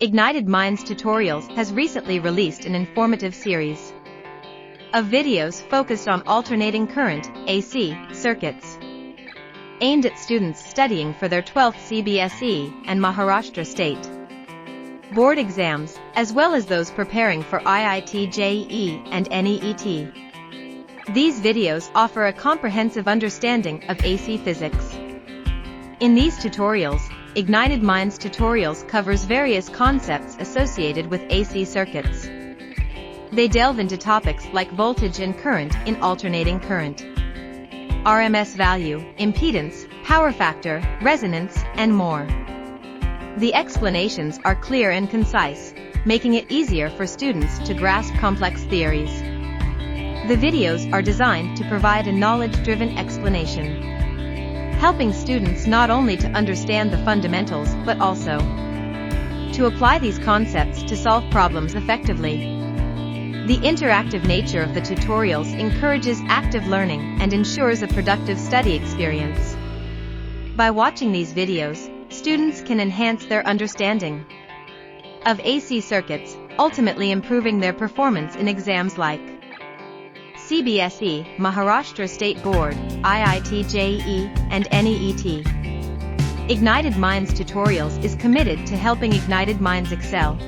Ignited Minds Tutorials has recently released an informative series of videos focused on alternating current (AC) circuits, aimed at students studying for their 12th CBSE and Maharashtra State board exams, as well as those preparing for IIT JEE and NEET. These videos offer a comprehensive understanding of AC physics. In these tutorials, Ignited Minds Tutorials covers various concepts associated with AC circuits. They delve into topics like voltage and current in alternating current, RMS value, impedance, power factor, resonance, and more. The explanations are clear and concise, making it easier for students to grasp complex theories. The videos are designed to provide a knowledge-driven explanation, helping students not only to understand the fundamentals but also to apply these concepts to solve problems effectively. The interactive nature of the tutorials encourages active learning and ensures a productive study experience. By watching these videos, students can enhance their understanding of AC circuits, ultimately improving their performance in exams like CBSE, Maharashtra State Board, IIT JEE, and NEET. Ignited Minds Tutorials is committed to helping Ignited Minds excel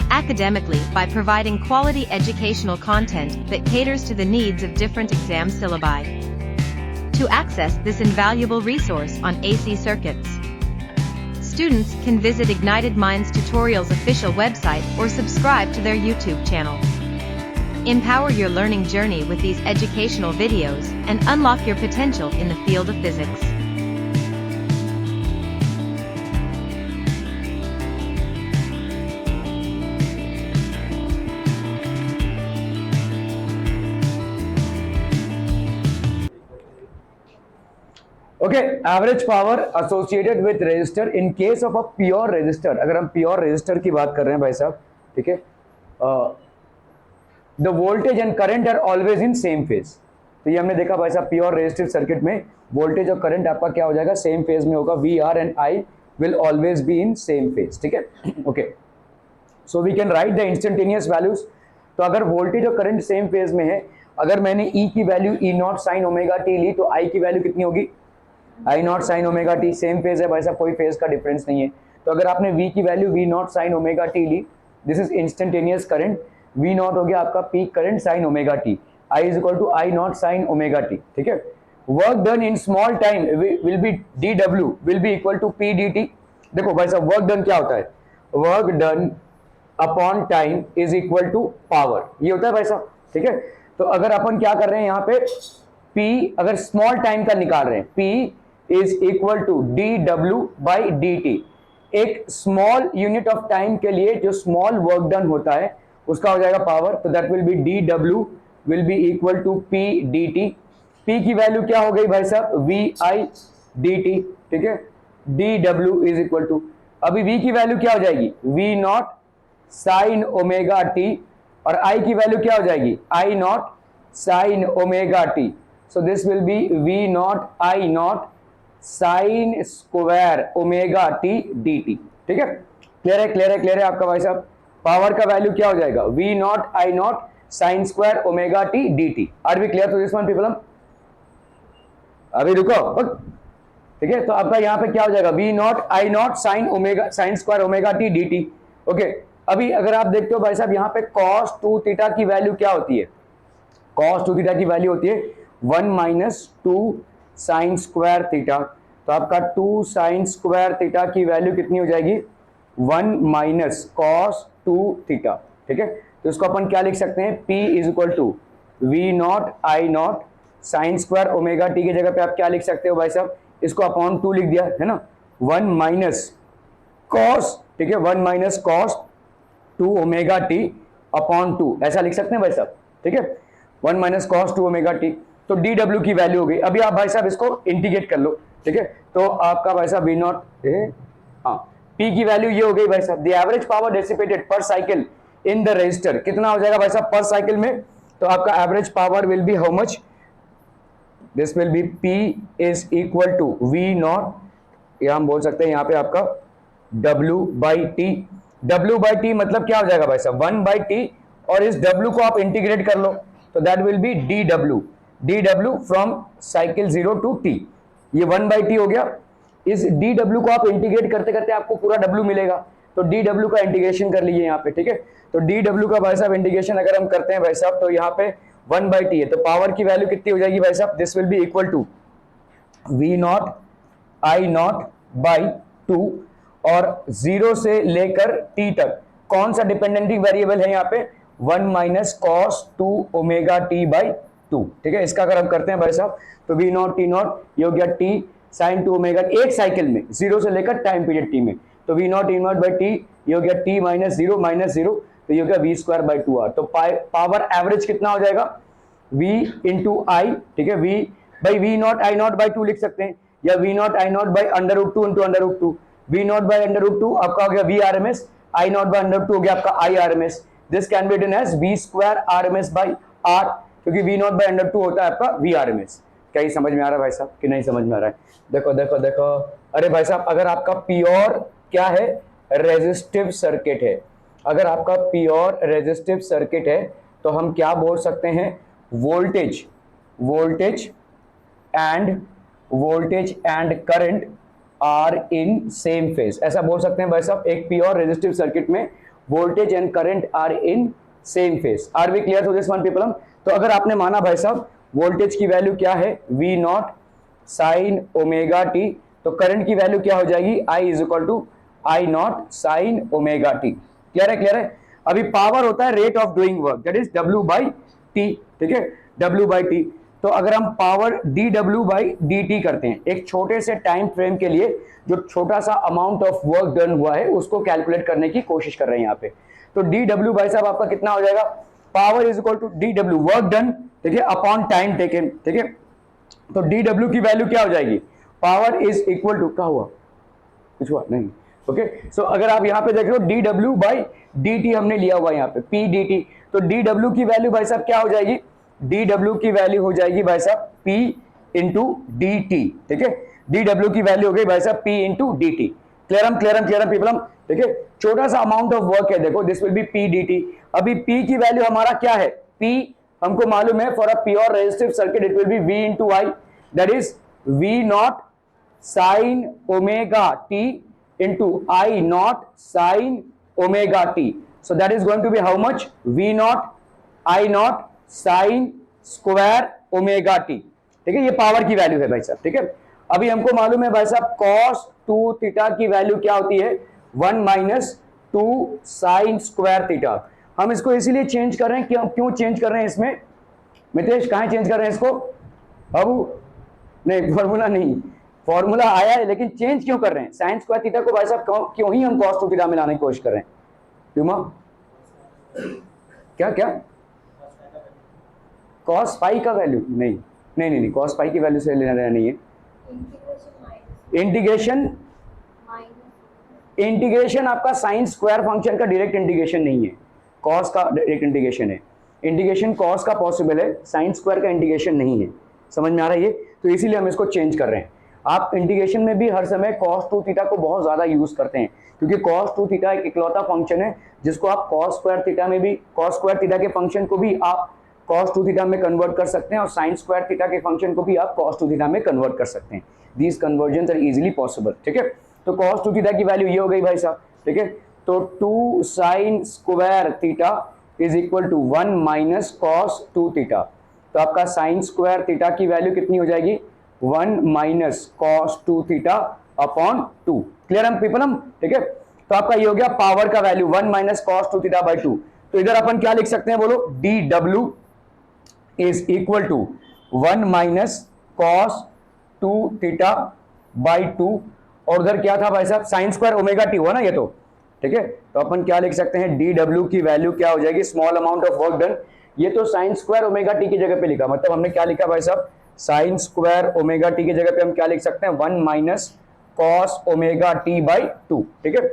academically by providing quality educational content that caters to the needs of different exam syllabi. To access this invaluable resource on AC circuits, students can visit Ignited Minds Tutorials' official website or subscribe to their YouTube channel. Empower your learning journey with these educational videos and unlock your potential in the field of physics. Okay, average power associated with resistor in case of a pure resistor. अगर हम pure resistor की बात कर रहे हैं भाई साहब, ठीक है, the voltage and current are always in same phase. तो ये हमने देखा भाई साहब, pure resistive circuit में voltage और current आपका क्या हो जाएगा, same phase में होगा. VR and I will always be in same phase. ठीक है, okay. So we can write the instantaneous values. तो अगर voltage और current same phase में है, अगर मैंने E की value E naught sine omega T ली तो I की वैल्यू कितनी होगी, I naught sine omega T. Same phase है भाई साहब, कोई फेज का डिफरेंस नहीं है. तो अगर आपने V की value V naught sine omega T ली, this is instantaneous current. V naught हो गया आपका peak current sine omega T. I is equal to I naught sine omega T. ठीक है, work done in small time will be DW will be equal to P dt. देखो भाई साहब, work done क्या होता है, work done upon time is equal to power, ये होता है भाई साहब. ठीक है, तो अगर अपन क्या कर रहे हैं यहाँ पे, P अगर स्मॉल टाइम का निकाल रहे हैं, P is equal to dW by dt. एक स्मॉल यूनिट ऑफ टाइम के लिए जो स्मॉल वर्क डन होता है उसका हो जाएगा पावर. तो that will be dW will be equal to P dt. P की वैल्यू क्या हो गई भाई साहब, VI dt. ठीक है, dW इज इक्वल टू, अभी V की वैल्यू क्या हो जाएगी, V naught sine omega T, और I की वैल्यू क्या हो जाएगी, I naught sine omega T. So this will B V naught I naught sine square omega T dt. ठीक है, क्लियर है, क्लियर है, क्लियर है आपका भाई साहब. पावर का वैल्यू क्या हो जाएगा, V naught I naught sine square omega T dt. Are we clear to this one people? अभी रुको, ठीक है, तो आपका यहाँ पे क्या हो जाएगा, V naught I naught sine omega sine square omega T dt. Okay, अभी अगर आप देखते हो भाई साहब, यहाँ पे cos 2 थीटा की वैल्यू क्या होती है, cos 2 थीटा की वैल्यू होती है 1 माइनस 2 साइन स्क्वायर थीटा. तो आपका 2 साइन स्क्वायर थीटा की वैल्यू कितनी हो जाएगी, 1 माइनस कॉस 2 थीटा. ठीक है, तो इसको अपन क्या लिख सकते हैं, P is equal to V naught I naught sine square omega T की जगह पे आप क्या लिख सकते हो भाई साहब, इसको अपॉन 2 लिख दिया है ना, 1 माइनस कॉस, ठीक है, 1 minus cos 2 omega T upon 2, ऐसा लिख सकते हैं भाई साहब. ठीक है, 1 माइनस कॉस 2 ओमेगा टी. तो dW की वैल्यू हो गई. अभी आप भाई साहब इसको इंटीग्रेट कर लो. ठीक है, तो आपका भाई साहब V नॉट, हाँ, P की वैल्यू ये हो गई भाई साहब, द एवरेज पावर डिसिपेटेड पर साइकिल इन द रेजिस्टर कितना हो जाएगा भाई साहब पर साइकिल में. तो आपका average power will be how much, this will be P is equal to V naught, या हम बोल सकते हैं यहाँ पे आपका W by T. W by T मतलब क्या हो जाएगा भाई साहब 1 बाई टी, और इस W को आप इंटीग्रेट कर लो तो that will be D W from cycle 0 to T, ये 1 बाई टी हो गया। इस डी डब्ल्यू को आप इंटीग्रेट करते करते आपको पूरा W मिलेगा, तो डी डब्ल्यू का इंटीग्रेशन कर लीजिए यहाँ पे, ठीक है। तो डी डब्ल्यू का भाई साहब इंटीग्रेशन अगर हम करते हैं भाई साहब, तो यहाँ पे 1 बाई टी है, तो पावर की वैल्यू कितनी हो जाएगी भाई साहब, this will be equal to V naught I naught by 2, और 0 से लेकर t तक कौन सा डिपेंडेंटिंग वेरिएबल है यहाँ पे 1 minus cos 2 omega T by 2, ठीक है। इसका अगर हम करते हैं भाई साहब तो वी नॉट टी नॉट ये हो गया टी साइन 2 ओमेगा, एक साइकिल में 0 से लेकर टाइम पीरियड टी में, तो V naught T naught by T ये हो गया टी माइनस जीरो, तो ये हो गया वी स्क्वायर बाई 2r। तो पावर एवरेज कितना हो जाएगा v इंटू आई, ठीक है, v by V naught I naught by 2 लिख सकते हैं, या V naught I naught by under root 2 into under root 2, V naught by under root 2 आपका हो गया V R M S, I naught by under root 2 हो गया आपका I R M S. This can be written as V square R M S by R, क्योंकि V naught by under 2 होता है आपका वी आर एम एस। क्या ये समझ में आ रहा है भाई साहब कि नहीं समझ में आ रहा है? देखो देखो देखो, अरे भाई साहब अगर आपका प्योर क्या है रेजिस्टिव सर्किट है, अगर आपका प्योर रेजिस्टिव सर्किट है तो हम क्या बोल सकते हैं, voltage and current are in same phase, ऐसा बोल सकते हैं भाई साहब। एक प्योर रेजिस्टिव सर्किट में voltage and current are in same phase. Are we clear to this one people? तो अगर आपने माना भाई साहब वोल्टेज की वैल्यू क्या है V naught sine omega T, तो करंट की वैल्यू क्या हो जाएगी I is equal to I naught sine omega T. Clear है? क्लियर है? अभी पावर होता है rate of doing work, that is W by T, ठीक है, डब्ल्यू बाई टी। तो अगर हम power D W by D T करते हैं एक छोटे से टाइम फ्रेम के लिए, जो छोटा सा अमाउंट ऑफ वर्क डन हुआ है उसको कैलकुलेट करने की कोशिश कर रहे हैं यहाँ पे, तो डी डब्ल्यू भाई साहब आपका कितना हो जाएगा, power is equal to D W work done, ठीक है, अपॉन टाइम टेकन, ठीक है। तो डी डब्ल्यू की वैल्यू क्या हो जाएगी, पावर इज इक्वल टू, क्या हुआ, कुछ हुआ नहीं, ओके। सो अगर आप यहाँ पे देख रहे हो D W by D T हमने लिया हुआ यहाँ पे पी डी टी, तो डी डब्ल्यू की वैल्यू भाई साहब क्या हो जाएगी, डी डब्ल्यू की वैल्यू हो जाएगी भाई साहब पी इंटू डी टी, ठीक है। डी डब्ल्यू की वैल्यू हो गई भाई साहब P into D T. Clear people, ठीक है। छोटा सा अमाउंट ऑफ वर्क है, देखो this will be P D T. अभी पी की वैल्यू हमारा क्या है, पी हमको मालूम है for a pure resistive circuit it will be V into I, that is V naught sine omega T into I naught sin omega t. So that is going to be how much? V naught I naught sin square omega t. ठीक है, ये power की value है भाई साहब, ठीक है। अभी हमको मालूम है भाई साहब cos 2 थीटा की वैल्यू क्या होती है 1 माइनस 2 साइन स्क्वायर थीटा। हम इसको इसीलिए चेंज कर रहे हैं, क्यों चेंज कर रहे हैं इसमें मितेश, कहाँ चेंज कर रहे हैं इसको बाबू, नहीं फॉर्मूला नहीं, फॉर्मूला आया है लेकिन चेंज क्यों कर रहे हैं, साइन स्क्वायर थीटा को भाई साहब क्यों ही हम cos 2 थीटा में लाने की कोशिश कर रहे हैं, क्यों क्या क्या cos पाई का वैल्यू नहीं cos पाई की वैल्यू से लेना देना नहीं है, इंटीग्रेशन आपका साइन स्क्वायर फंक्शन का डायरेक्ट इंटीग्रेशन नहीं है, cos का डायरेक्ट इंटीग्रेशन है, इंटीग्रेशन cos का पॉसिबल है, साइन स्क्वायर का इंटीग्रेशन नहीं है। समझ में आ रहा है ये? तो इसीलिए हम इसको चेंज कर रहे हैं। आप इंटीग्रेशन में भी हर समय cos 2 थीटा को बहुत ज्यादा यूज करते हैं, क्योंकि cos 2 थीटा एक इकलौता फंक्शन है जिसको आप cos स्क्वायर थीटा में भी, cos स्क्वायर थीटा के फंक्शन को भी आप cos 2 थीटा में कन्वर्ट कर सकते हैं, और sin स्क्वायर थीटा के फंक्शन को भी आप cos 2 थीटा में कन्वर्ट कर सकते हैं। These conversions are easily possible, ठीक है। तो cos 2 थीटा की वैल्यू ये हो गई भाई साहब, ठीक है। तो 2 sin square theta is equal to 1 minus cos 2 theta, तो आपका sin स्क्वायर थीटा की वैल्यू कितनी हो जाएगी 1 minus cos 2 theta upon 2। Clear हम पीपल हम, ठीक है। तो आपका ये हो गया पावर का value 1 minus cos 2 theta by 2। तो इधर अपन क्या लिख सकते हैं बोलो, D W is equal to 1 minus cos 2 theta by 2, और उधर क्या था भाई साहब साइन स्क्वायर ओमेगा टी हुआ ना ये, तो ठीक है। तो अपन क्या लिख सकते हैं, डी डब्ल्यू की वैल्यू क्या हो जाएगी, small amount of work done, ये तो साइन स्क्वायर ओमेगा टी की जगह पे लिखा, मतलब हमने क्या लिखा भाई साहब, साइन स्क्वायर ओमेगा टी की जगह पे हम क्या लिख सकते हैं 1 minus cos omega T by 2, ठीक है।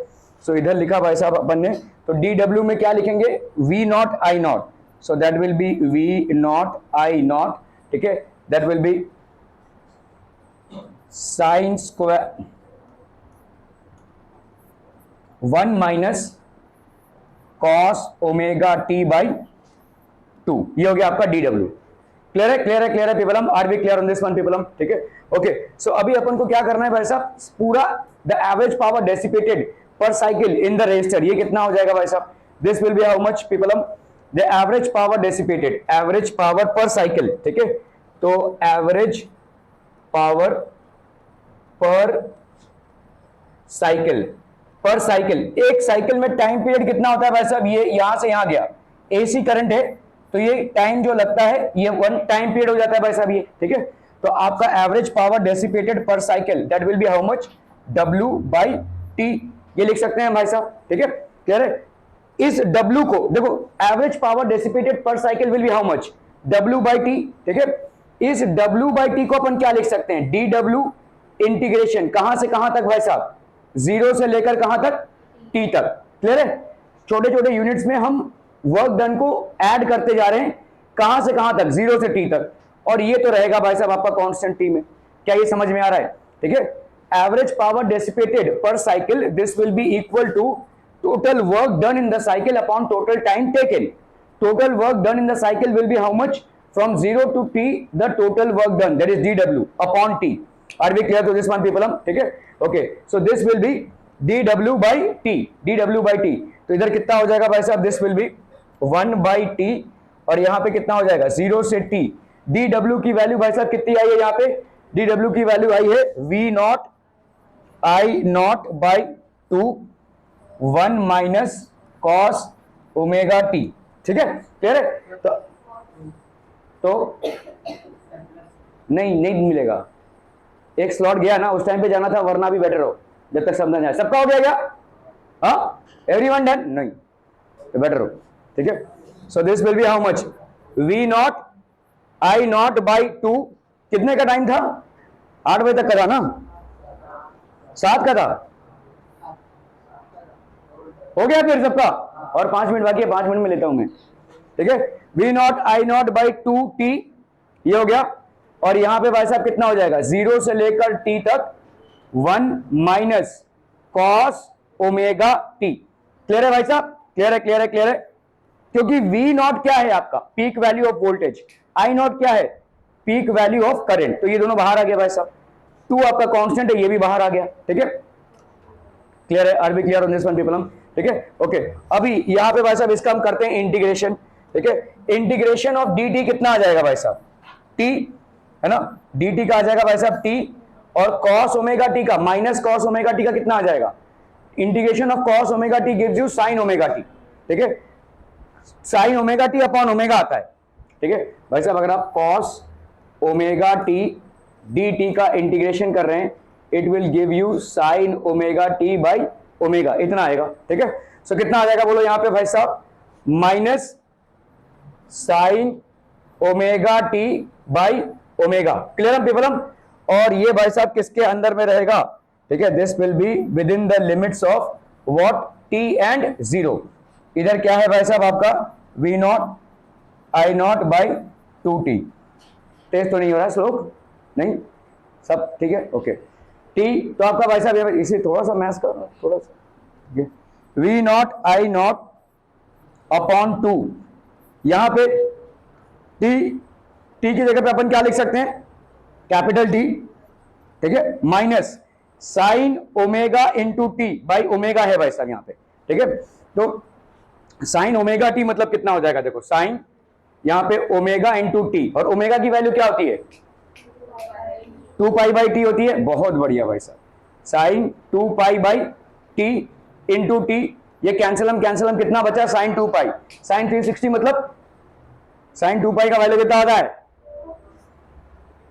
सो इधर लिखा भाई साहब अपन ने, तो डी डब्ल्यू में क्या लिखेंगे V naught I naught, so that will be V naught I naught, ठीक है, that will be sine square 1 minus cos omega T by 2, ये हो गया आपका DW। क्लियर है, क्लियर है, क्लियर है पीपलम, are we clear on this one पीपलम, ठीक है। ओके, सो अभी अपन को क्या करना है भाई साहब, पूरा the average power dissipated per cycle in the resistor, ये कितना हो जाएगा भाई साहब, this will be how much पीपलम, the average power dissipated, average power per cycle, ठीक है। तो average power per cycle, per cycle, एक साइकिल में टाइम पीरियड कितना होता है भाई साहब, ये यहां से यहां गया, एसी करंट है तो ये टाइम जो लगता है ये 1 टाइम पीरियड हो जाता है भाई साहब ये, ठीक है। तो आपका average power dissipated per cycle that will be how much, W by T, ये लिख सकते हैं भाई साहब, ठीक है, क्लियर है। इस W को देखो, average power dissipated per cycle will be how much, W by T, ठीक है। इस W बाई टी को अपन क्या लिख सकते हैं, DW इंटीग्रेशन, कहां से कहां तक भाई साहब, 0 से लेकर कहां तक, T तक, क्लियर है। छोटे छोटे यूनिट्स में हम वर्क डन को ऐड करते जा रहे हैं, कहां से कहां तक, 0 से T तक, और ये तो रहेगा भाई साहब आपका कांस्टेंट T में, क्या ये समझ में आ रहा है, ठीक है। Average power dissipated per cycle, this will be equal to total work done in the cycle upon total time taken, total work done in the cycle will be how much, from 0 to T the total work done that is DW upon T, are we clear to this one people, ठीक है। Okay, so this will be DW by T, DW by T, तो इधर कितना हो जाएगा भाई साहब, this will B 1 by T, और यहां पे कितना हो जाएगा, 0 से T, DW की वैल्यू भाई साहब कितनी आई है, यहां पे DW की वैल्यू आई है V naught I naught by 2 1 minus cos omega T, ठीक है, क्लियर है। तो नहीं मिलेगा, एक स्लॉट गया ना, उस टाइम पे जाना था, वरना भी बेटर हो, जब तक समझा जाए। सबका हो गया क्या, हाँ, एवरीवन डन, नहीं तो बेटर हो, ठीक है। सो this will be how much, V naught I naught by 2, कितने का टाइम था, 8 बजे तक का था ना, 7 का था, हो गया फिर सबका, और 5 मिनट बाकी है, 5 मिनट में लेता हूं मैं, ठीक है। V naught I naught by 2T, ये हो गया, और यहां पे भाई साहब कितना हो जाएगा, 0 से लेकर T तक 1 minus cos omega T, clear है भाई साहब, क्लियर है, क्लियर है, क्लियर है। क्योंकि V नॉट क्या है आपका, peak value of voltage, I not क्या है, पीक वैल्यू ऑफ करंट, तो ये दोनों बाहर आ गया भाई साहब, 2 आपका कांस्टेंट है, ये भी बाहर आ गया, ठीक है, क्लियर है, are be clear on this one people, ठीक है। ओके, अभी यहां पे भाई साहब इसका हम करते हैं इंटीग्रेशन, ठीक है। इंटीग्रेशन ऑफ dt कितना आ जाएगा भाई साहब, t है ना, dt का आ जाएगा भाई साहब t, और कॉस ओमेगा टी का माइनस कॉस ओमेगा टी का कितना आ जाएगा, integration of cos omega T gives you sign omega T, ठीक है, sign omega T upon omega आता है, ठीक है भाई साहब। अगर आप कॉस ओमेगा टी dt का इंटीग्रेशन कर रहे हैं, it will give you sign omega T by omega, इतना आएगा, ठीक है। सो कितना आ जाएगा बोलो यहां पे भाई साहब, minus sign omega T by omega, clear है पीपलम, और ये भाई साहब किसके अंदर में रहेगा, ठीक है, this will be within the limits of what, t and 0, इधर क्या है भाई साहब आपका V naught I naught by 2T, test तो नहीं हो रहा है श्लोक, नहीं, सब ठीक है, ओके। T तो आपका भाई साहब इसे थोड़ा सा मैच कर, थोड़ा सा, V naught I not upon 2, यहां पे t की जगह पे अपन क्या लिख सकते हैं, कैपिटल T, ठीक है, minus sine omega into T by omega है भाई साहब यहां पे, ठीक है। तो साइन ओमेगा टी मतलब कितना हो जाएगा, देखो साइन यहां पे ओमेगा इंटू टी, और ओमेगा की वैल्यू क्या होती है, 2 पाई बाई टी होती है, बहुत बढ़िया भाई साहब, sine 2 pi by T into T, ये कैंसिलम कितना बचा, साइन 2 पाई, साइन 360 मतलब साइन 2 पाई का वैल्यू कितना आता है,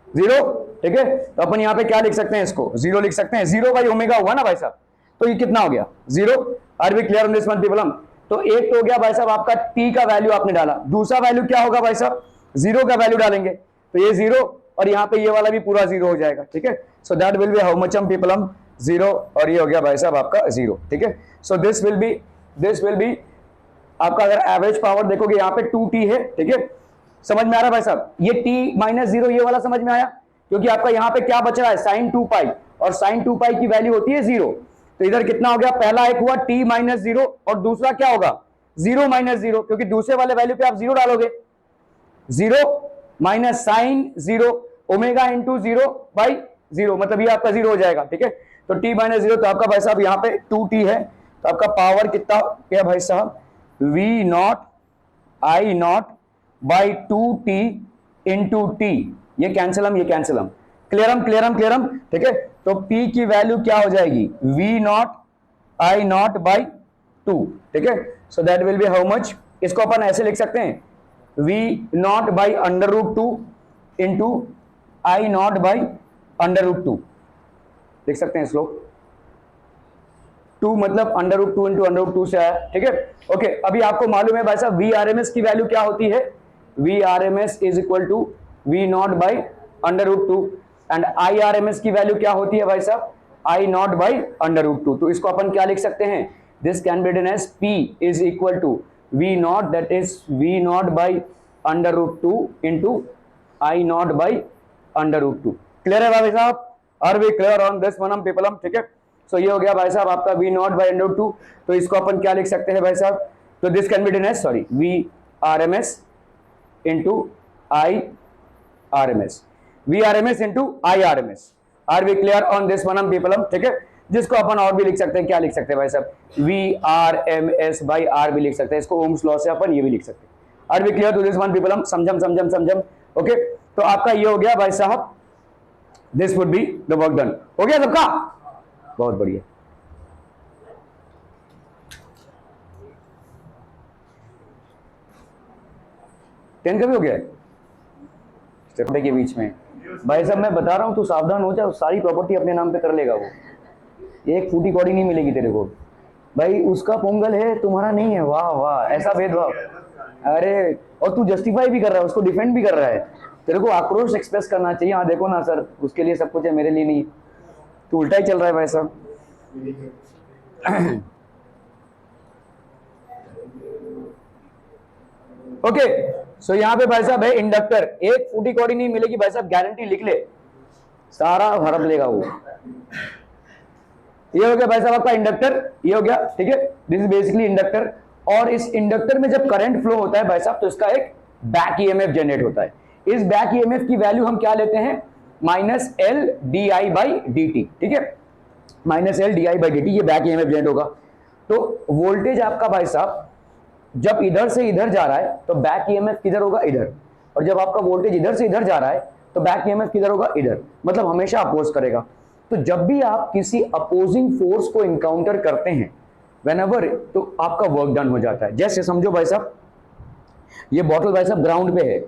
0, ठीक है। तो अपन यहां पे क्या लिख सकते हैं, इसको 0 लिख सकते हैं, 0 बाई ओमेगा हुआ ना भाई साहब, तो ये कितना हो गया 0, are we clear on this one people. तो एक तो हो गया भाई साहब आपका t का वैल्यू आपने डाला, दूसरा वैल्यू क्या होगा भाई साहब, 0 का वैल्यू डालेंगे, तो ये 0, और यहाँ पे ये वाला भी पूरा 0 हो जाएगा, ठीक है। So that will be how much people, 0, और ये हो गया भाई साहब आपका 0, ठीक है। सो दिस विल बी आपका, अगर एवरेज पावर देखोगे यहाँ पे 2t है, ठीक है, समझ में आ रहा है भाई साहब, ये t माइनस 0 ये वाला समझ में आया, क्योंकि आपका यहाँ पे क्या बच रहा है, साइन 2 पाई, और साइन 2 पाई की वैल्यू होती है 0, तो इधर कितना हो गया, पहला एक हुआ t माइनस 0, और दूसरा क्या होगा जीरो माइनस जीरो, क्योंकि दूसरे वाले वैल्यू पे आप जीरो डालोगे, zero minus sine zero, omega into zero by zero, मतलब ये आपका जीरो हो जाएगा, ठीक है। तो टी माइनस जीरो, तो आपका भाई साहब यहाँ पे 2t है, तो आपका पावर कितना क्या भाई साहब, v naught I naught by 2t into T, ये कैंसिलम, ये कैंसिलम, क्लियरम क्लियरम क्लियरम, ठीक है। तो p की वैल्यू क्या हो जाएगी, v naught I naught by 2, ठीक है। So that will be how much, इसको अपन ऐसे लिख सकते हैं, v naught by under root 2 into I naught by under root 2, लिख सकते हैं इसको, 2 मतलब under root 2 into under root 2 से आया, ठीक है। ओके, अभी आपको मालूम है भाई साहब वी आर एम एस की वैल्यू क्या होती है, V R M S is equal to V naught by under root 2, and I R M S की वैल्यू क्या होती है भाई साहब, I naught by under root 2। तो इसको अपन क्या लिख सकते हैं, this can be written as P is equal to V naught, that is V naught by under root 2 into I naught by under root 2। Clear है भाई साहब, are we clear on this one पीपलम, ठीक है। So ये हो गया भाई साहब आपका V naught by under root 2, तो इसको अपन क्या लिख सकते हैं भाई साहब, तो this can be written as, sorry, V R M S into I R M S, V R M S into I R M S, are we clear on this one पीपलम, ठीक है। जिसको अपन और भी लिख सकते हैं, क्या लिख सकते हैं भाई साहब, V R M S by R भी लिख सकते हैं, इसको ओम्स लॉ से अपन ये भी लिख सकते हैं, are we clear to this one पीपलम, समझम समझम समझम, ओके। तो आपका ये हो गया भाई साहब, this would be the work done, हो गया सबका, बहुत बढ़िया। टेन का भी हो गया है के बीच में, भाई साहब मैं बता रहा हूं, तू सावधान हो जा, सारी प्रॉपर्टी अपने नाम पे कर लेगा वो, एक फूटी कौड़ी नहीं मिलेगी तेरे को, भाई उसका पोंगल है तुम्हारा नहीं है, वाह वाह, ऐसा भेदभाव, अरे और तू जस्टिफाई भी कर रहा है, उसको डिफेंड भी कर रहा है, तेरे को आक्रोश एक्सप्रेस करना चाहिए, हाँ देखो ना सर, उसके लिए सब कुछ है, मेरे लिए नहीं, तू उल्टा ही चल रहा है भाई साहब। ओके, सो यहाँ पे भाई साहब है इंडक्टर, एक फूटी कौड़ी नहीं मिलेगी भाई साहब, गारंटी लिख ले, सारा हड़प लेगा वो। ये हो गया भाई साहब आपका इंडक्टर, ये हो गया, ठीक है, दिस इज बेसिकली इंडक्टर, और इस इंडक्टर में जब करंट फ्लो होता है भाई साहब, तो इसका एक बैक ईएमएफ जनरेट होता है, इस बैक ईएमएफ की वैल्यू हम क्या लेते हैं, minus L D I by D T, ठीक है, minus L D I by D T, ये बैक ईएमएफ जनरेट होगा। तो वोल्टेज आपका भाई साहब जब इधर से इधर जा रहा है तो बैक ईएमएफ किधर होगा, इधर, और जब आपका वोल्टेज इधर से इधर जा रहा है तो बैक ईएमएफ किधर होगा, इधर, मतलब हमेशा अपोज करेगा। तो जब भी आप किसी अपोजिंग फोर्स को इनकाउंटर करते हैं व्हेनेवर, तो आपका वर्क डन हो जाता है। जैसे समझो भाई साहब ये बॉटल भाई साहब ग्राउंड पे है,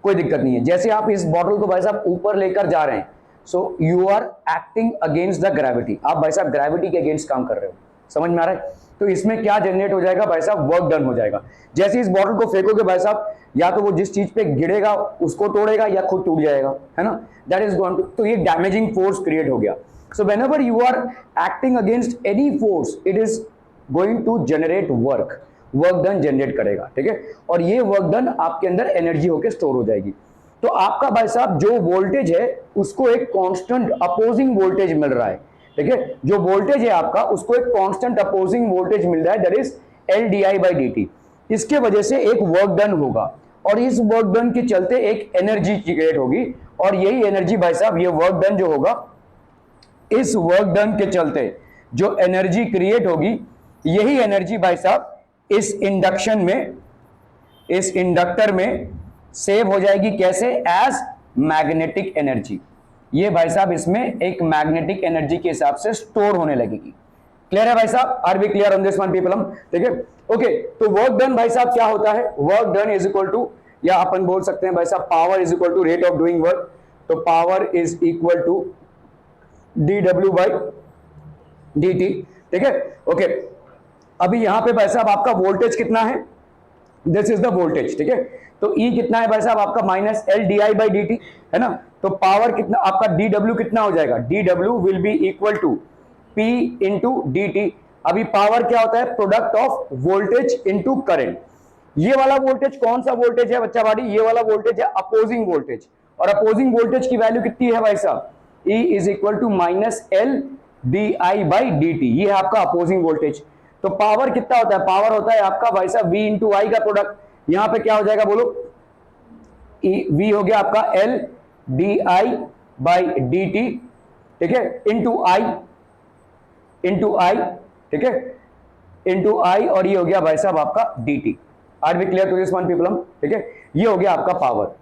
कोई दिक्कत नहीं है, जैसे आप इस बॉटल को भाई साहब ऊपर लेकर जा रहे हैं, so you are acting against the gravity, आप भाई साहब ग्रेविटी के अगेंस्ट काम कर रहे हो, समझ में आ रहा है। तो इसमें क्या जनरेट हो जाएगा भाई साहब, वर्क डन हो जाएगा। जैसे इस बॉटल को फेंकोगे भाई साहब, या तो वो जिस चीज पे गिरेगा उसको तोड़ेगा या खुद टूट जाएगा, है ना, दैट इज गोइंग टू, तो ये डैमेजिंग फोर्स क्रिएट हो गया। So whenever you are acting against any force, it is going to generate work, work done generate करेगा, ठीक है, और ये वर्क डन आपके अंदर एनर्जी होकर स्टोर हो जाएगी। तो आपका भाई साहब जो वोल्टेज है उसको एक कांस्टेंट अपोजिंग वोल्टेज मिल रहा है, ठीक है, जो वोल्टेज है आपका उसको एक कांस्टेंट अपोजिंग वोल्टेज मिल रहा है, that is L D I by D T. इसके वजह से एक वर्क डन होगा, और इस वर्क डन के चलते एक एनर्जी क्रिएट होगी, और यही एनर्जी भाई साहब, ये वर्क डन जो होगा, इस वर्क डन के चलते जो एनर्जी क्रिएट होगी, यही एनर्जी भाई साहब इस इंडक्शन में, इस इंडक्टर में सेव हो जाएगी, कैसे, एज मैग्नेटिक एनर्जी। ये भाई साहब इसमें एक मैग्नेटिक एनर्जी के हिसाब से स्टोर होने लगेगी। क्लियर है भाई साहब, are we clear on this one people, ठीक है। ओके, तो वर्क डन भाई साहब क्या होता है, work done is equal to, या अपन बोल सकते हैं भाई साहब power is equal to rate of doing work, तो power is equal to D W by D T, ठीक है। ओके, अभी यहां पे भाई साहब आपका वोल्टेज कितना है, दिस इज द वोल्टेज, ठीक है, तो ई कितना है भाई साहब आपका, minus L D I by D T, है ना, तो पावर कितना आपका डी डब्ल्यू कितना हो जाएगा, D W will be equal to P into D T. अभी पावर क्या होता है, product of voltage into current. ये वाला वोल्टेज कौन सा वोल्टेज है बच्चा बाड़ी, ये वाला वोल्टेज है अपोजिंग वोल्टेज, और अपोजिंग वोल्टेज की वैल्यू कितनी है भाई साहब, E is equal to minus L D I by D T, ये है आपका अपोजिंग वोल्टेज। तो पावर कितना होता है, पावर होता है आपका भाई साहब v इंटू आई का प्रोडक्ट। यहां पे क्या हो जाएगा बोलो, v हो गया आपका L D I by D T, ठीक है, इंटू आई, ठीक है, इंटू आई, और ये हो गया भाई साहब आपका dt। Are we clear to this one people, ठीक है। ये हो गया आपका पावर,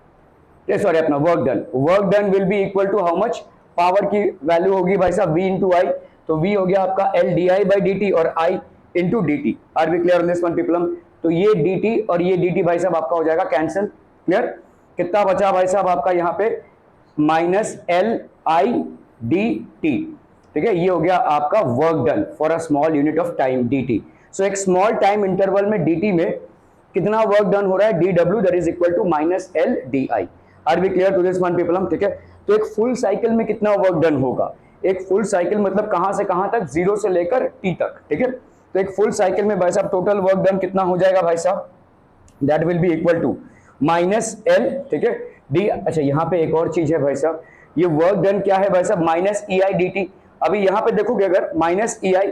सॉरी अपना work done. Work done will be equal to how much, power की वैल्यू होगी भाई साहब v इंटू आई, तो v हो गया आपका L D I by D T और i into D T. Are we clear on this one people, तो ये dt और ये dt भाई साहब आपका हो जाएगा कैंसिल। क्लियर, कितना बचा भाई साहब आपका यहाँ पे minus L I D T, ठीक है। ये हो गया आपका work done for a small unit of time dt। सो एक स्मॉल टाइम इंटरवल में dt में कितना वर्क डन हो रहा है, dw that is equal to minus L D I. Are we clear to this one people, ठीक है। तो एक फुल साइकिल में कितना वर्क डन होगा, एक फुल साइकिल मतलब कहां से कहां तक, 0 से लेकर t तक, ठीक है। तो एक फुल साइकिल में भाई साहब टोटल वर्क डन कितना हो जाएगा भाई साहब, that will be equal to minus L, ठीक है, डी। अच्छा यहाँ पे एक और चीज है भाई साहब, ये वर्क डन क्या है भाई साहब, minus E I D T. अभी यहाँ पे देखोगे अगर minus E I,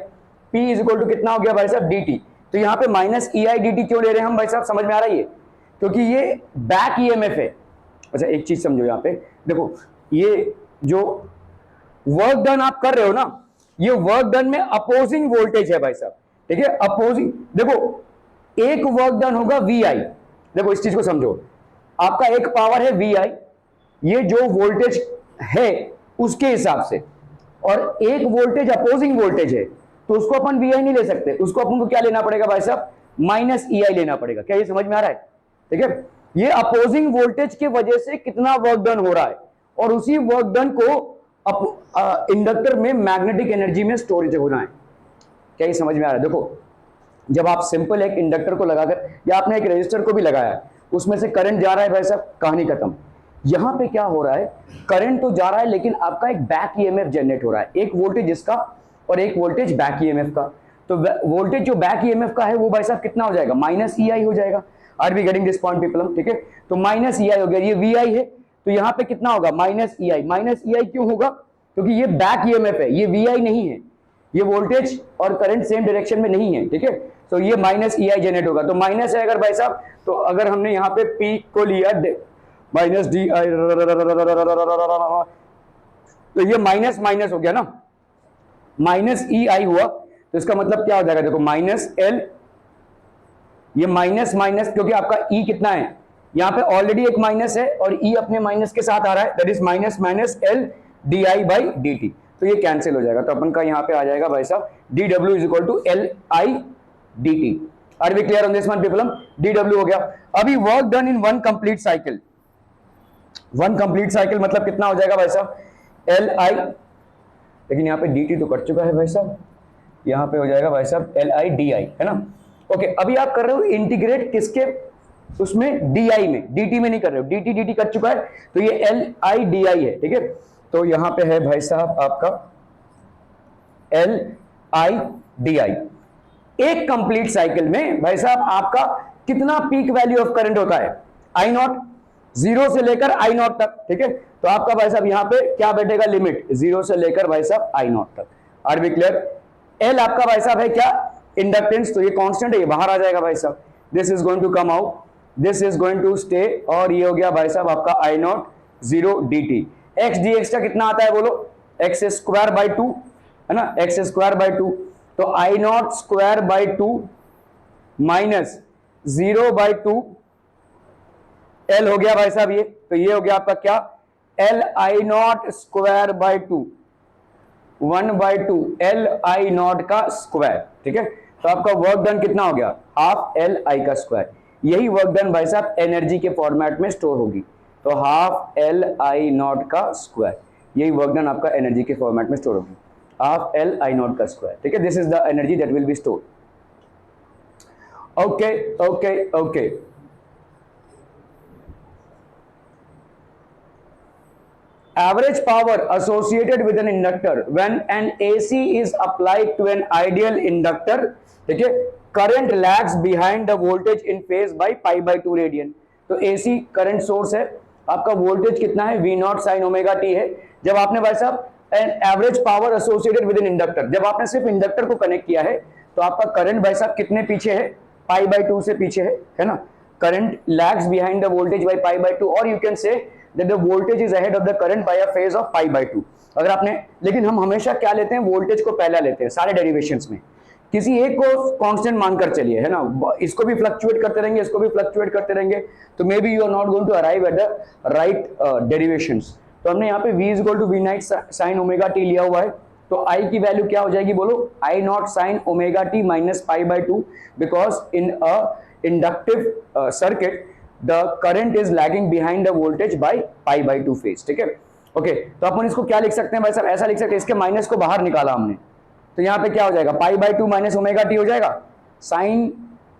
P is equal to कितना हो गया भाई साहब डी टी। तो यहाँ पे minus E I D T क्यों ले रहे हैं हम भाई साहब, समझ में आ रहा है ये, क्योंकि ये बैक ईएमएफ है। अच्छा एक चीज समझो, यहाँ पे देखो, ये जो वर्क डन आप कर रहे हो ना, ये वर्क डन में अपोजिंग वोल्टेज है भाई साहब, ठीक है, अपोजिंग। देखो एक वर्क डन होगा वी आई, देखो इस चीज को समझो, आपका एक पावर है वी आई, ये जो वोल्टेज है उसके हिसाब से, और एक वोल्टेज अपोजिंग वोल्टेज है, तो उसको अपन वी आई नहीं ले सकते, उसको अपन को क्या लेना पड़ेगा भाई साहब, माइनस ई आई लेना पड़ेगा। क्या ये समझ में आ रहा है, ठीक है। ये अपोजिंग वोल्टेज की वजह से कितना वर्क डन हो रहा है, और उसी वर्क डन को इंडक्टर में मैग्नेटिक एनर्जी में स्टोरेज होना है। क्या ये समझ में आ रहा है, देखो जब आप सिंपल एक इंडक्टर को लगाकर, या आपने एक रेजिस्टर को भी लगाया, उसमें से करंट जा रहा है भाई साहब, कहानी खत्म। यहां पे क्या हो रहा है, करंट तो जा रहा है लेकिन आपका एक बैक ईएमएफ जनरेट हो रहा है, एक वोल्टेज इसका और एक वोल्टेज बैक ईएमएफ का। तो वोल्टेज जो बैक ईएमएफ का है वो भाई साहब कितना हो जाएगा, माइनस ई आई हो जाएगा। Are we getting this point people, ठीक है। तो माइनस ई आई हो गया, ये वी आई है, तो यहाँ पे कितना होगा, माइनस ई आई। माइनस ई आई क्यों होगा, क्योंकि ये बैक ईएमएफ है, ये वी आई नहीं है, ये वोल्टेज और करंट सेम डायरेक्शन में नहीं है, ठीक है। तो ये माइनस ई आई जनरेट होगा। तो माइनस है अगर भाई साहब, तो अगर हमने यहाँ पे पी को लिया माइनस डी आई, तो ये माइनस माइनस हो गया ना, माइनस ई आई हुआ, तो इसका मतलब क्या हो जाएगा, देखो माइनस एल, ये माइनस माइनस, क्योंकि आपका ई कितना है, यहाँ पे ऑलरेडी एक माइनस है और ई अपने माइनस के साथ आ रहा है, that is minus minus L D I by D T. तो ये कैंसिल हो जाएगा, तो अपन का यहाँ पे आ जाएगा भाई साहब D W is equal to L I D T. Are we clear on this one people, D W हो गया। अभी work done in one complete cycle, one complete cycle मतलब कितना हो जाएगा भाई साहब, एल आई, लेकिन यहाँ पे डी टी तो कट चुका है भाई साहब, यहाँ पे हो जाएगा भाई साहब एल आई डी आई, है ना। ओके, अभी आप कर रहे हो इंटीग्रेट किसके, उसमें डी आई में, डी टी में नहीं कर रहे हो, D T D T cut चुका है, तो ये एल आई डी आई है, ठीक है। तो यहाँ पे है भाई साहब आपका एल आई डी आई। एक कंप्लीट साइकिल में भाई साहब आपका कितना पीक वैल्यू ऑफ करंट होता है, आई नॉट, 0 से लेकर आई नॉट तक, ठीक है। तो आपका भाई साहब यहाँ पे क्या बैठेगा, लिमिट 0 से लेकर भाई साहब आई नॉट तक। Are be clear. एल आपका भाई साहब है क्या, इंडक्टेंस, तो ये कांस्टेंट है, ये बाहर आ जाएगा भाई साहब, this is going to come out, this is going to stay, और ये हो गया भाई साहब आपका I naught 0 D T. X D X का कितना आता है बोलो, एक्स स्क्वायर बाई 2, है ना, एक्स स्क्वायर बाई 2, तो I naught square by 2 minus 0 by 2 L हो गया भाई साहब ये, तो ये हो गया आपका क्या, L I naught square by 2, 1 by 2 L I naught का स्क्वायर, ठीक है। तो आपका वर्क डन कितना हो गया, हाफ एल आई का स्क्वायर। यही वर्क डन भाई साहब एनर्जी के फॉर्मेट में स्टोर होगी, तो हाफ एल आई नॉट का स्क्वायर, यही वर्क डन आपका एनर्जी के फॉर्मेट में स्टोर होगी, हाफ एल आई नॉट का स्क्वायर, ठीक है। This is the energy that will be stored. Okay okay okay, average power associated with an inductor when an AC is applied to an ideal inductor, ठीक है, current lags behind the voltage in phase by pi by 2 radian. तो AC current source है, आपका voltage कितना है, V naught sine omega T है। जब आपने भाई साहब an average power associated with an inductor, जब आपने सिर्फ इंडक्टर को कनेक्ट किया है, तो आपका करंट भाई साहब कितने पीछे है, पाई बाय 2 से पीछे है ना। Current lags behind the voltage by pi by 2, और you can say that the voltage is ahead of the current by a phase of pi by 2। अगर आपने, लेकिन हम हमेशा क्या लेते हैं, वोल्टेज को पहला लेते हैं सारे डेरिवेशंस में, किसी एक को कांस्टेंट मानकर चलिए, है ना। इसको भी फ्लक्चुएट करते रहेंगे, इसको भी फ्लक्चुएट करते रहेंगे, तो maybe you are not going to arrive at the right derivations. तो हमने यहाँ पे v is equal to V naught sine omega T लिया हुआ है, तो I की वैल्यू क्या हो जाएगी बोलो, I naught sine omega T minus pi by 2, because in a inductive circuit the current is lagging behind the voltage by pi by 2 phase, ठीक है। ओके, तो अपन इसको क्या लिख सकते हैं भाई साहब, ऐसा लिख सकते हैं, इसके माइनस को बाहर निकाला हमने, तो यहाँ पे क्या हो जाएगा, पाई बाय 2 माइनस ओमेगा टी हो जाएगा। साइन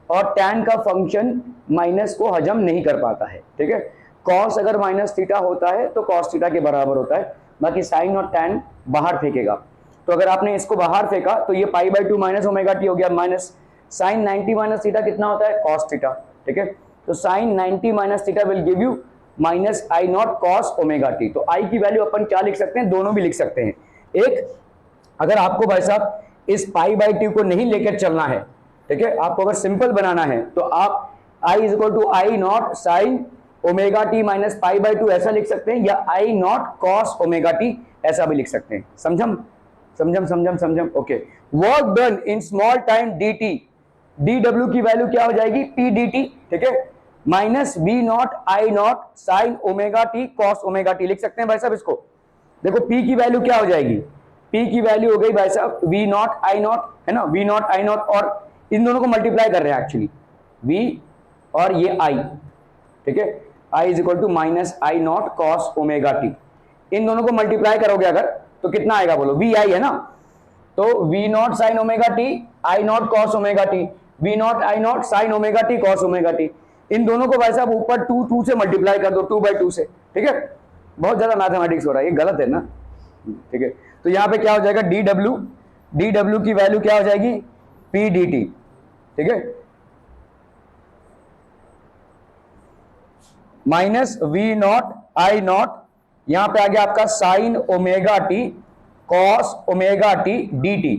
और टैन का फंक्शन माइनस को हजम नहीं कर पाता है, ठीक है। कॉस अगर माइनस थीटा होता है तो कॉस थीटा के बराबर होता है, बाकी साइन और टैन बाहर फेंकेगा। तो अगर आपने इसको बाहर फेंका तो ये पाई बाय 2 माइनस ओमेगा टी हो गया, माइनस साइन 90 माइनस थीटा कितना होता है, कॉस थीटा, ठीक है। तो sine 90 minus theta will give you minus I naught cos omega T. तो आई की वैल्यू अपन क्या लिख सकते हैं, दोनों भी लिख सकते हैं। एक, अगर आपको भाई साहब इस पाई बाय 2 को नहीं लेकर चलना है, ठीक है, आपको अगर सिंपल बनाना है तो आप I is equal to I naught sine omega T minus pi by 2 ऐसा लिख सकते हैं, या I naught cos omega T ऐसा भी लिख सकते हैं। समझम समझम समझम समझम okay. Work done in small time dt, dw की वैल्यू क्या हो जाएगी, p dt, ठीक है, minus v naught I naught sine omega T cos omega T लिख सकते हैं भाई साहब इसको। देखो p की वैल्यू क्या हो जाएगी, p की वैल्यू हो गई भाई साहब v नॉट आई नॉट, है ना, v नॉट आई नॉट, और इन दोनों को मल्टीप्लाई कर रहे हैं एक्चुअली, v और ये i, ठीक है, i is equal to minus I naught cos omega T. इन दोनों को मल्टीप्लाई करोगे अगर तो कितना आएगा बोलो, वी आई है ना, तो V naught sine omega T I naught cos omega T, V naught I naught sine omega T cos omega T. इन दोनों को भाई साहब ऊपर 2 से मल्टीप्लाई कर दो, 2/2 से, ठीक है। बहुत ज्यादा मैथमेटिक्स हो रहा है, ये गलत है ना, ठीक है। तो यहाँ पे क्या हो जाएगा, dw की वैल्यू क्या हो जाएगी, p dt, ठीक है, minus V naught I naught, यहां पे आ गया आपका sine omega T cos omega T D T,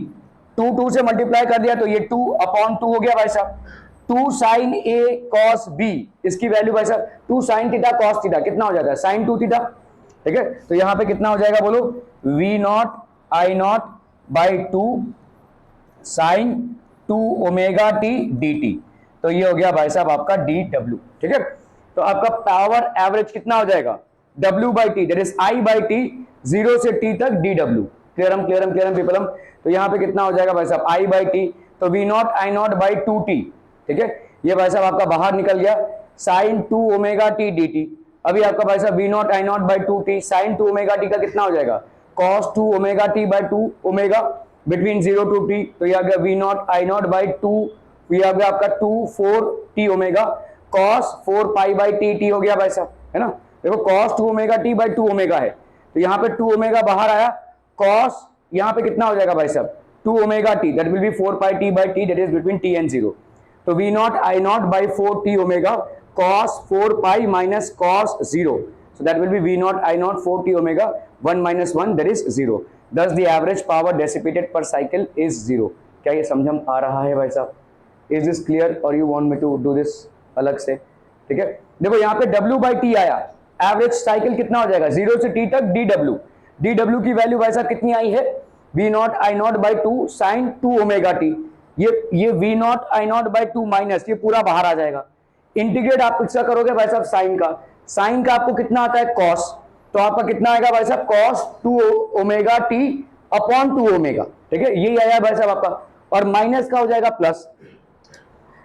2 से मल्टीप्लाई कर दिया तो ये 2/2 हो गया भाई साहब, 2 साइन ए कॉस बी, इसकी वैल्यू भाई साहब 2 साइन थीटा कॉस थीटा कितना हो जाता है, साइन 2 थीटा, ठीक है। तो यहां पे कितना हो जाएगा बोलो, V naught I naught by 2 sine 2 omega T D T, तो ये हो गया भाई साहब आपका डी डब्ल्यू, ठीक है। तो आपका पावर एवरेज कितना हो जाएगा, W by T, that is I by T, 0 से T तक dW, क्लियरम पीपलम। तो यहाँ पे कितना हो जाएगा भाई साहब I by T, तो V naught I naught by 2T, ठीक है, ये भाई साहब आपका बाहर निकल गया, sine 2 omega T D T. अभी आपका भाई साहब V naught I naught by 2T, sine 2 omega T का कितना हो जाएगा, cos 2 ओमेगा टी by 2 omega between 0 to T, तो ये आ गया V naught I naught by 2, ये आ गया आपका 2 4 T omega, cos 4 pi by T हो गया भाई साहब, है ना। देखो cos 2 omega T by 2 omega है, तो यहाँ पे 2 ओमेगा बाहर आया, cos यहाँ पे कितना हो जाएगा भाई साहब 2 omega T, that will be 4 pi T by T, that is between T and 0, तो V naught I naught by 4 T omega cos 4 pi minus cos 0, so that will be v naught I naught 4 t omega 1 minus 1, that is 0, thus the average power dissipated per cycle is 0। क्या ये समझ में आ रहा है भाई साहब, is this clear or you want me to do this अलग से, ठीक है। देखो यहाँ पे w by t आया, एवरेज साइकिल कितना हो जाएगा 0 से t तक dw की वैल्यू भाई साहब कितनी आई है, v naught I naught by 2 sine 2 omega T, ये v naught I naught by 2 minus, ये पूरा बाहर आ जाएगा, इंटीग्रेट आप इसका करोगे भाई साहब साइन का आपको कितना आता है cos, तो आपका कितना आएगा भाई साहब cos 2 omega T upon 2 omega, ठीक है, यही आया भाई साहब आपका, और माइनस का हो जाएगा plus,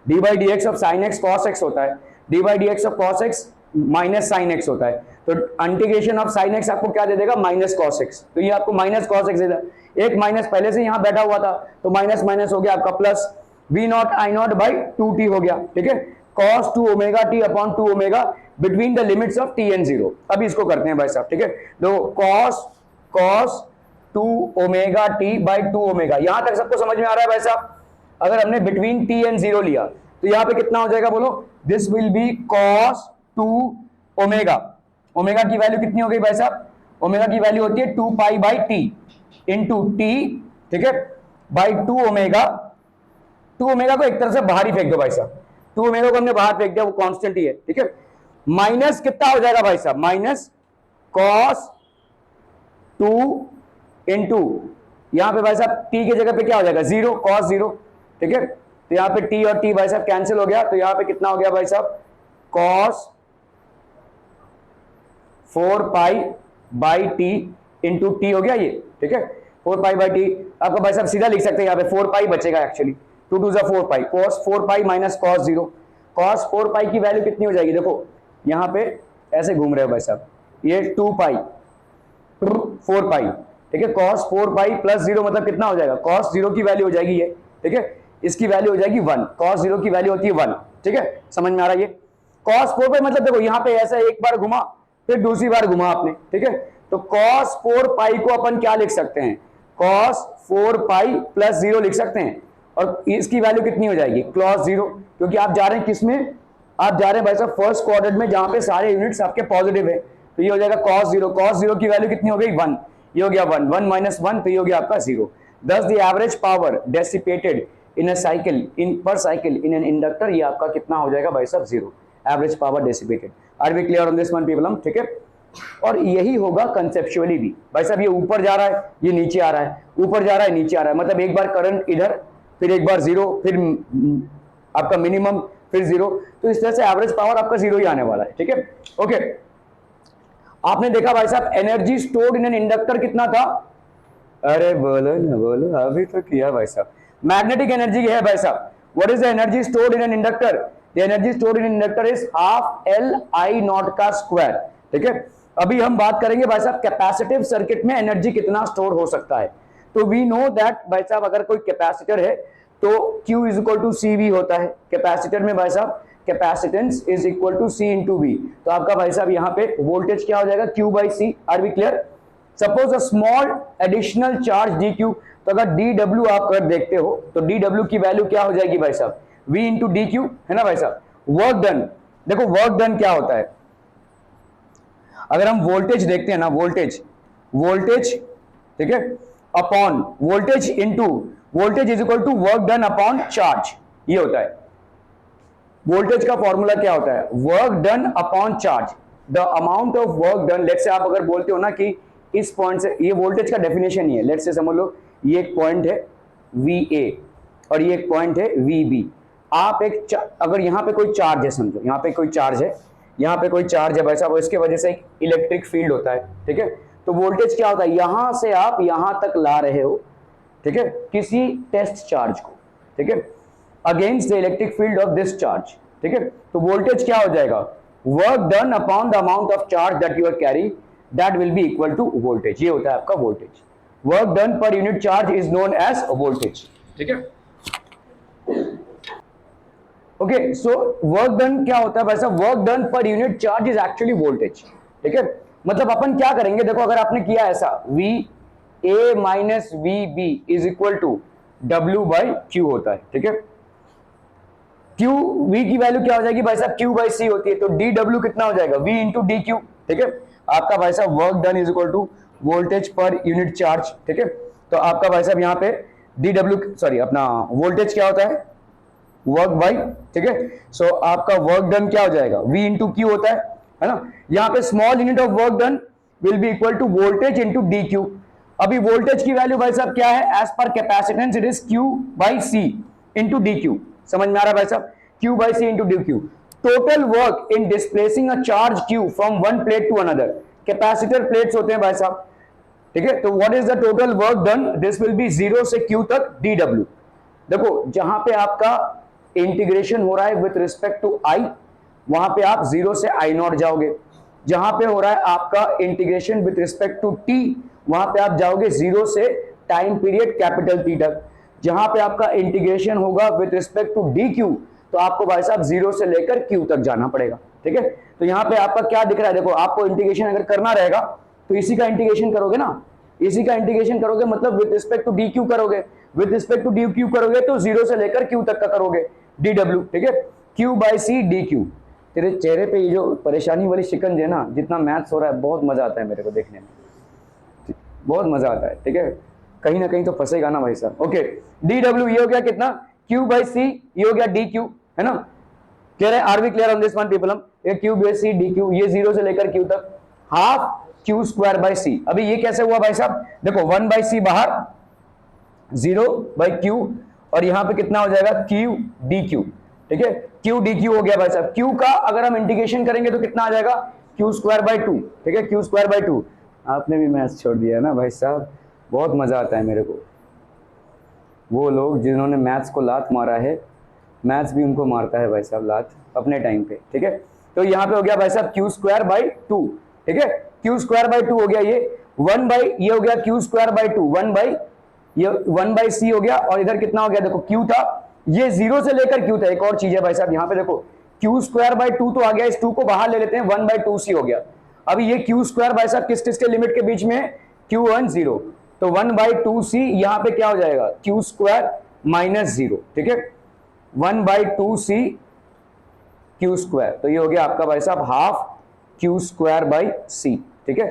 D by D x of sine x cos x होता है, D by D x of cos x minus sine x होता है, तो इंटीग्रेशन ऑफ साइन एक्स आपको क्या दे देगा, माइनस कॉस एक्स, तो ये आपको माइनस कॉस एक्स देगा, एक माइनस पहले से यहां बैठा हुआ था तो माइनस माइनस हो गया आपका प्लस, वी naught I naught by 2t हो गया, ठीक है, cos 2 omega T upon 2 omega between the limits of t and 0। अभी इसको करते हैं भाई साहब, ठीक है, तो cos 2 omega T by 2 omega, यहां तक सबको समझ में आ रहा है भाई साहब। अगर हमने बिटवीन t एंड 0 लिया तो यहाँ पे कितना हो जाएगा बोलो, this will B cos 2 omega, omega की वैल्यू कितनी हो गई भाई साहब, ओमेगा की वैल्यू होती है 2 pi by T into T, ठीक है, बाई 2 ओमेगा टू ओमेगा को एक तरह से बाहर ही फेंक दो भाई साहब, टू ओमेगा को हमने बाहर फेंक दिया, वो कांस्टेंट ही है, ठीक है। माइनस कितना हो जाएगा भाई साहब, माइनस कॉस 2 इंटू यहां पे भाई साहब t की जगह पे क्या हो जाएगा, 0, कॉस 0, ठीक है। तो यहां पे t और t भाई साहब कैंसिल हो गया, तो यहां पे कितना हो गया भाई साहब, cos 4 pi by T into T हो गया ये, ठीक है। 4 पाई बाई टी आपका भाई साहब सीधा लिख सकते हैं, यहाँ पे 4 पाई बचेगा एक्चुअली, 2 2 जा 4 pi, cos 4 pi minus cos 0, cos 4 pi की वैल्यू कितनी हो जाएगी, देखो यहाँ पे ऐसे घूम रहे हो भाई साहब, ये 2 पाई 4 पाई, ठीक है। कॉस 4 पाई प्लस 0 मतलब कितना हो जाएगा, कॉस 0 की वैल्यू हो जाएगी ये, ठीक है, इसकी वैल्यू हो जाएगी 1, कॉस 0 की वैल्यू होती है 1, ठीक है, समझ में आ रहा है ये। कॉस 4 पाई मतलब देखो यहाँ पे ऐसा एक बार घुमा फिर दूसरी बार घुमा आपने, ठीक है, तो cos 4 पाई को अपन क्या लिख सकते हैं, cos 4 पाई प्लस 0 लिख सकते हैं, और इसकी वैल्यू कितनी हो जाएगी, cos 0, क्योंकि आप जा रहे हैं किसमें, आप जा रहे हैं भाई साहब फर्स्ट क्वाड्रेंट में जहां पे सारे यूनिट्स आपके पॉजिटिव है, तो ये हो जाएगा cos 0 की वैल्यू कितनी हो गई 1, ये हो गया 1, 1 माइनस 1 तो ये हो गया आपका 0। दस the average power dissipated in a cycle in पर साइकिल इन एन इंडक्टर, ये आपका कितना हो जाएगा भाई साहब 0, average power dissipated. Are we clear on this one people, ठीक है। और यही होगा कंसेप्चुअली भी भाई साहब, ये ऊपर जा रहा है ये नीचे आ रहा है, ऊपर जा रहा है नीचे आ रहा है, मतलब एक बार करंट इधर फिर एक बार 0 फिर आपका मिनिमम फिर 0, तो इस तरह से एवरेज पावर आपका 0 ही आने वाला है, ठीक है। ओके, आपने देखा भाई साहब energy stored in an inductor कितना था, अरे बोलो ना बोलो, अभी तो किया भाई साहब, मैग्नेटिक एनर्जी है भाई साहब। What is the energy stored in an inductor, the energy stored in inductor is half L I naught का स्क्वायर, ठीक है। अभी हम बात करेंगे भाई साहब कैपेसिटिव सर्किट में एनर्जी कितना स्टोर हो सकता है, तो वी नो दैट भाई साहब अगर कोई कैपेसिटर है तो Q is equal to C V होता है, कैपेसिटर में भाई साहब capacitance is equal to C into V, तो आपका भाई साहब यहाँ पे वोल्टेज क्या हो जाएगा Q by C, are we clear. Suppose a small additional charge dQ, तो अगर dW आप कर देखते हो तो dW की वैल्यू क्या हो जाएगी भाई साहब V इंटू dQ, है ना भाई साहब। वर्क डन, देखो वर्क डन क्या होता है, अगर हम वोल्टेज देखते हैं ना, वोल्टेज ठीक है upon voltage into voltage is equal to work done upon charge, ये होता है वोल्टेज का फॉर्मूला क्या होता है, work done upon charge, the amount of work done. Let's say आप अगर बोलते हो ना कि इस पॉइंट से, ये वोल्टेज का डेफिनेशन ही है, लेट्स से समझ लो ये एक पॉइंट है VA और ये एक पॉइंट है VB, आप एक अगर यहाँ पे कोई चार्ज है, समझो यहाँ पे कोई चार्ज है, यहाँ पे कोई चार्ज है भाई साहब, इसके वजह से एक इलेक्ट्रिक फील्ड होता है, ठीक है। तो वोल्टेज क्या होता है, यहां से आप यहां तक ला रहे हो, ठीक है, किसी टेस्ट चार्ज को, ठीक है, against the electric field of this charge, ठीक है। तो वोल्टेज क्या हो जाएगा, work done upon the amount of charge that you are carrying, that will be equal to voltage, ये होता है आपका voltage. Work done per unit charge is known as voltage, ठीक है। ओके, सो वर्क डन क्या होता है भाई साहब, work done per unit charge is actually voltage, ठीक है। मतलब अपन क्या करेंगे, देखो अगर आपने किया ऐसा VA minus VB is equal to W by Q होता है, ठीक है। Q V की वैल्यू क्या हो जाएगी भाई साहब, Q बाई C होती है, तो DW कितना हो जाएगा V इंटू DQ, ठीक है। आपका भाई साहब work done is equal to voltage per unit charge, ठीक है। तो आपका भाई साहब यहाँ पे DW सॉरी अपना वोल्टेज क्या होता है, वर्क बाई, ठीक है। सो आपका वर्क डन क्या हो जाएगा, V इंटू Q होता है ना। यहाँ पे small unit of work done will be equal to voltage into DQ। अभी वोल्टेज की वैल्यू भाई साहब क्या है, as per capacitance it is Q by C into DQ, समझ में आ रहा है भाई साहब, Q by C into DQ। Total work in displacing a charge Q from one plate to another, capacitor plates होते हैं भाई साहब, ठीक है। तो what is the total work done, this will B 0 से Q तक DW। देखो जहां पे आपका इंटीग्रेशन हो रहा है विथ रिस्पेक्ट टू I, वहां पे आप 0 से I नॉट जाओगे, जहां पे हो रहा है आपका integration with respect to T, वहां पे आप जाओगे 0 से टाइम पीरियड कैपिटल T तक, जहां पे आपका इंटीग्रेशन होगा विथ रिस्पेक्ट टू DQ, तो आपको भाई साहब 0 से लेकर Q तक जाना पड़ेगा, ठीक है। तो यहाँ पे आपका क्या दिख रहा है, देखो आपको इंटीग्रेशन अगर करना रहेगा तो इसी का इंटीग्रेशन करोगे ना, इसी का इंटीग्रेशन करोगे, मतलब विथ रिस्पेक्ट टू DQ करोगे, विथ रिस्पेक्ट टू DQ करोगे तो 0 से लेकर Q तक का करोगे DW, ठीक है। Q by C DQ। तेरे चेहरे पे ये जो परेशानी वाली शिकंज है ना, जितना मैथ्स हो रहा है बहुत मजा आता है मेरे को देखने में, बहुत मजा आता है, ठीक है। कहीं ना कहीं तो फंसेगा ना भाई साहब। ओके, DW ये हो गया कितना, Q by C, ये हो गया dq, है ना? क्लियर है? Are we clear on this one people? हम ये Q by C dq, ये 0 से लेकर Q तक half Q square by C। अभी ये कैसे हुआ भाई साहब? देखो 1 by C बाहर, 0 by Q, और यहां पे कितना हो जाएगा Q dq, ठीक है? Q dq हो गया भाई साहब। Q का अगर हम इंटीग्रेशन करेंगे तो कितना आ जाएगा? Q स्क्वायर बाय 2, ठीक है? Q square by 2। आपने भी मैथ्स छोड़ दिया है ना भाई साहब, बहुत मजा आता है मेरे को। वो लोग जिन्होंने मैथ्स को लात मारा है, मैथ्स भी उनको मारता है भाई साहब लात अपने टाइम पे, ठीक है? तो यहाँ पे हो गया भाई साहब Q स्क्वायर बाई 2, ठीक है? Q स्क्वायर बाई 2 हो गया, ये 1 बाई, ये हो गया Q स्क्वायर बाई 2, 1 बाई, ये 1 बाई C हो गया, और इधर कितना हो गया? देखो Q था, ये 0 से लेकर Q था। एक और चीज है भाई साहब, यहाँ पे देखो Q स्क्वायर बाई 2 तो आ गया, इस 2 को बाहर ले लेते हैं, 1 बाई 2C हो गया। अभी ये Q स्क्वायर भाई साहब किस किसके लिमिट के बीच में है? Q1 0, तो 1 बाई 2C यहाँ पे क्या हो जाएगा? Q स्क्वायर माइनस 0, ठीक है? 1 बाई 2C Q स्क्वायर, तो ये हो गया आपका भाई साहब half Q square by C, ठीक है?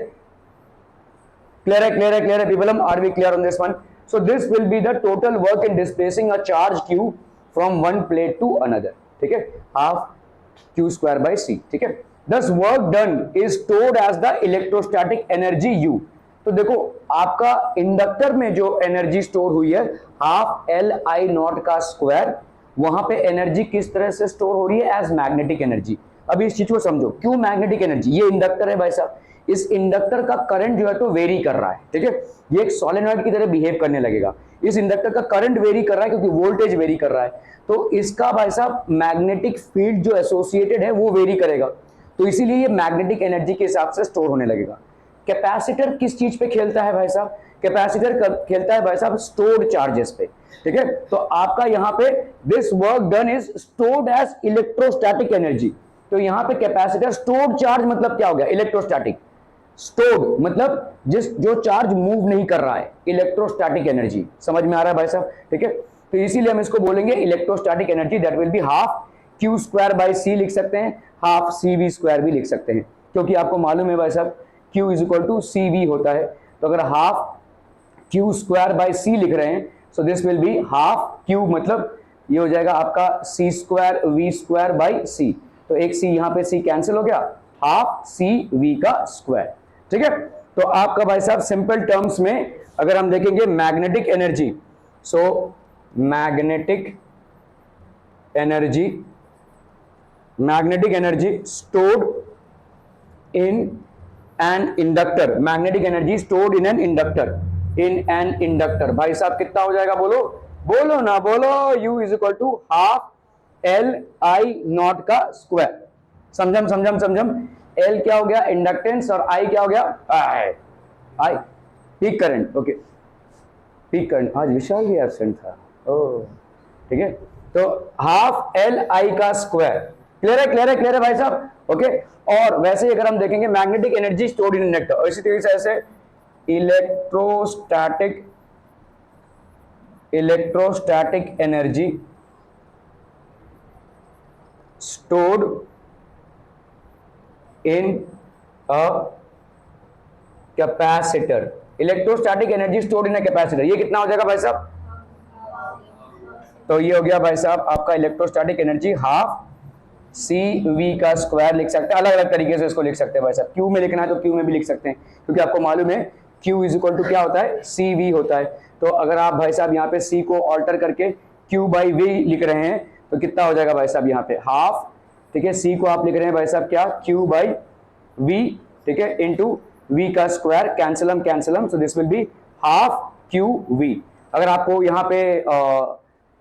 क्लियर है? क्लियर है? क्लियर है पीपल? हम are we clear on this one? So this will be the total work in displacing a charge Q from one plate to another, ठीक है? Half Q square by C, ठीक है? Thus work done is stored as the electrostatic energy U। तो देखो आपका inductor में जो energy store हुई है हाफ एल आई नॉट का स्क्वायर, वहां पे एनर्जी किस तरह से स्टोर हो रही है? As magnetic energy. अभी इस चीज को समझो, क्यों मैग्नेटिक एनर्जी? ये इंडक्टर है भाई साहब, इस इंडक्टर का करंट जो है तो वेरी कर रहा है, ठीक है? ये एक सोलेनॉइड की तरह बिहेव करने लगेगा। इस इंडक्टर का करंट वेरी कर रहा है क्योंकि वोल्टेज वेरी कर रहा है, तो इसका भाई साहब मैग्नेटिक फील्ड जो एसोसिएटेड है वो वेरी करेगा, तो इसीलिए ये मैग्नेटिक एनर्जी के हिसाब से स्टोर होने लगेगा। कैपेसिटर किस चीज पे खेलता है भाई साहब? कैपेसिटर खेलता है भाई साहब स्टोर्ड चार्जेस पे, ठीक है? तो आपका यहाँ पे this work done is stored as electrostatic energy. तो यहाँ पे कैपेसिटर स्टोर्ड चार्ज मतलब क्या हो गया? इलेक्ट्रोस्टैटिक। स्टोर्ड मतलब जो चार्ज मूव नहीं कर रहा है, इलेक्ट्रोस्टैटिक एनर्जी। समझ में आ रहा है भाई साहब? ठीक है? तो इसीलिए हम इसको बोलेंगे electrostatic energy, that will be half Q square by C लिख सकते हैं, हाफ CV स्क्वायर भी लिख सकते हैं, क्योंकि आपको मालूम है भाई साहब Q is equal to CV होता है। तो अगर half Q square by C लिख रहे हैं, so this will be half Q, मतलब ये हो जाएगा आपका C square V square by C। तो एक C यहाँ पे C कैंसिल हो गया, हाफ CV का स्क्वायर, ठीक है? तो आपका भाई साहब सिंपल टर्म्स में अगर हम देखेंगे magnetic energy, so magnetic energy stored in an inductor, magnetic energy stored in an inductor, भाई साहब कितना हो जाएगा? बोलो बोलो ना, बोलो। U is equal to half L I naught का स्क्वायर। समझम। L क्या हो गया? इंडक्टेंस, और I क्या हो गया? I peak current, okay, peak current. आज विशाल भी एब्सेंट था, ओह ठीक है? तो हाफ एल आई का स्क्वायर। क्लियर है भाई साहब? ओके। और वैसे ही अगर हम देखेंगे magnetic energy stored in inductor, और इसी तरीके से ऐसे electrostatic energy stored in a capacitor, electrostatic energy stored in a capacitor, ये कितना हो जाएगा भाई साहब? तो ये हो गया भाई साहब आपका इलेक्ट्रोस्टैटिक एनर्जी हाफ CV का स्क्वायर लिख सकते हैं, अलग अलग तरीके से इसको लिख सकते हैं भाई साहब। Q में लिखना है तो Q में भी लिख सकते हैं, क्योंकि आपको मालूम है Q इज इक्वल टू क्या होता है? CV होता है। तो अगर आप भाई साहब यहाँ पे C को ऑल्टर करके Q बाई V लिख रहे हैं तो कितना हो जाएगा भाई साहब? यहाँ पे हाफ, ठीक है? C को आप लिख रहे हैं भाई साहब क्या? Q बाई V, ठीक है, इंटू V का स्क्वायर, कैंसलम, so this will be half QV। अगर आपको यहाँ पे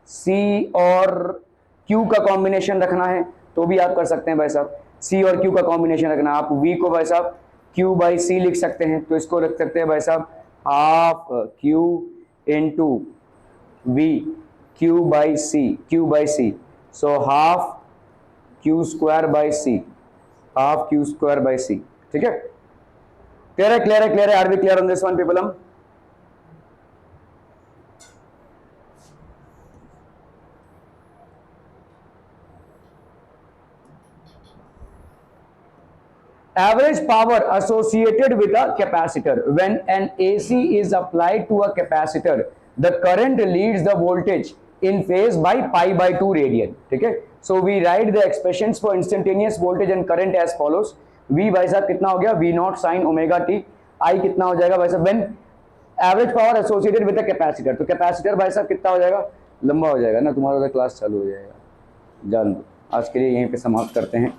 C और Q का कॉम्बिनेशन रखना है तो भी आप कर सकते हैं भाई साहब। C और Q का कॉम्बिनेशन रखना, आप V को भाई साहब Q बाई C लिख सकते हैं, तो इसको रख सकते हैं भाई साहब half Q into V Q by C, so half Q square by C, half Q square by C, ठीक है? क्लियर है? Are we clear on this one people? हम average power associated with a capacitor, when an AC is applied to a capacitor, the current leads the voltage in phase by pi by 2 radian, ठीक है। So we write the expressions for instantaneous voltage and current as follows. V भाई साहब कितना हो गया, V naught sine omega T. I कितना हो जाएगा भाई साहब, when average power associated with the capacitor, तो कैपेसिटर भाई साहब कितना हो जाएगा, लंबा हो जाएगा ना, तुम्हारा क्लास चालू हो जाएगा। जान दो, आज के लिए यहीं पे समाप्त करते हैं।